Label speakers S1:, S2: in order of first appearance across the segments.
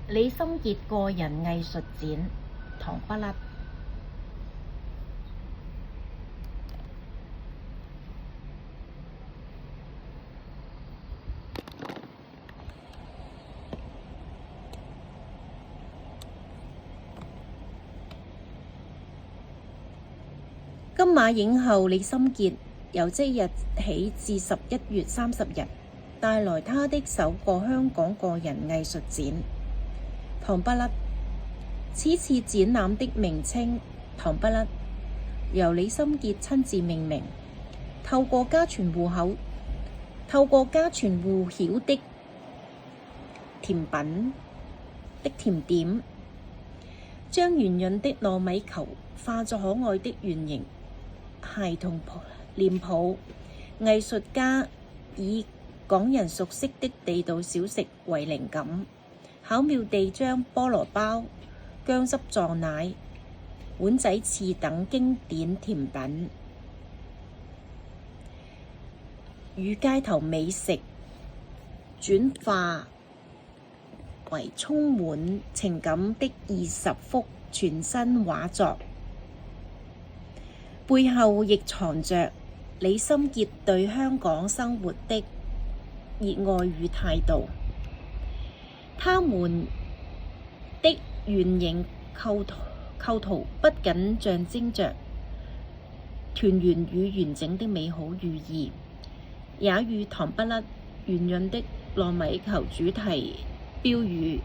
S1: 李心潔個人藝術展，糖不甩。金馬影后李心潔由即日起至11月30日，帶來她的首個香港個人藝術展《糖不甩》。此次展覽的名稱《糖不甩》由李心潔親自命名，透過家傳戶曉的甜點，將圓潤的糯米球化作可愛的圓形孩童臉譜。藝術家以港人熟悉的地道小食為靈感，巧妙地將菠蘿包、薑汁撞奶、碗仔翅等經典甜品與街頭美食轉化為充滿情感的20幅全新畫作，背後亦藏着李心潔對香港生活的熱愛與態度。他們的圓形構圖不僅象徵着團圓與完整的美好寓意，也與糖不甩圓潤的糯米球主題標語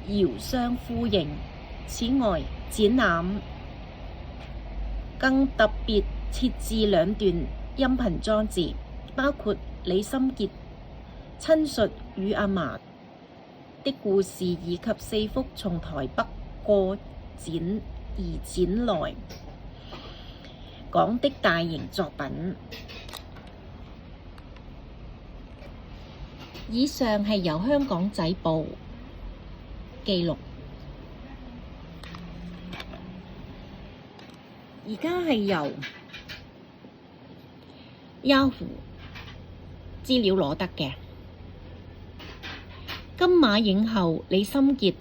S1: 遙相呼應。此外，展覽更特別設置2段音頻裝置，包括李心潔親述與阿嫲的故事，以及4幅從台北過展來港的大型作品。以上係由香港仔報記錄，而家係由 Yahoo 資料攞得嘅。金馬影后李心潔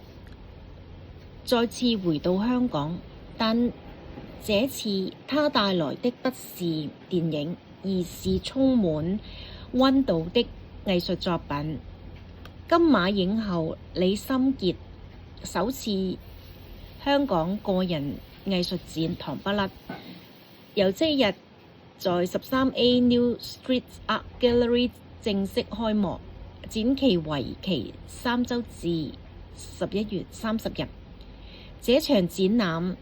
S1: 再次回到香港，但這次她帶來的不是電影，而是充滿溫度的藝術作品。金馬影后李心潔首次香港個人藝術展《糖不甩》，由即日在13A New Street Art Gallery 正式開幕，展期為期3週至11月30日。這場展覽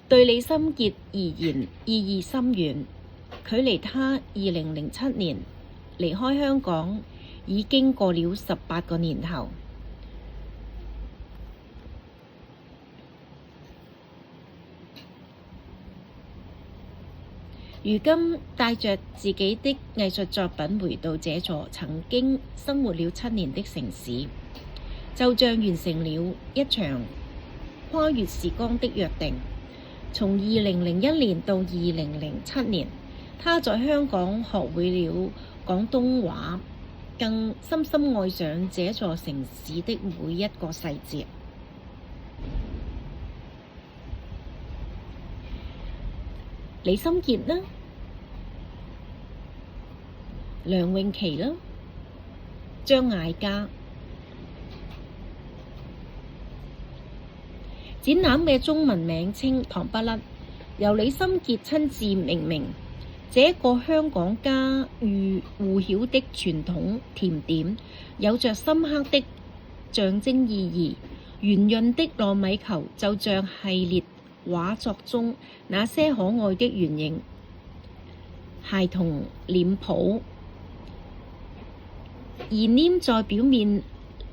S1: 對李心潔而言意義深遠，距離她2007年離開香港已經過了18個年頭。如今帶着自己的藝術作品回到這座曾經生活了7年的城市，就像完成了一場跨越時光的約定。從2001年到2007年，他在香港學會了廣東話，更深深愛上這座城市的每一個細節。李心潔啦，梁詠琪啦，張艾嘉。展覽嘅中文名稱《糖不甩》，由李心潔親自命名。這個香港家喻戶曉的傳統甜點，有着深刻的象徵意義。圓潤的糯米球就像系列畫作中那些可愛的圓形孩童臉譜，而黏在表面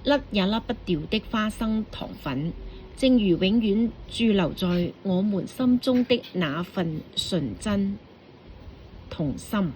S1: 甩也甩不掉的花生糖粉，正如永遠駐留在我們心中的那份純真童心。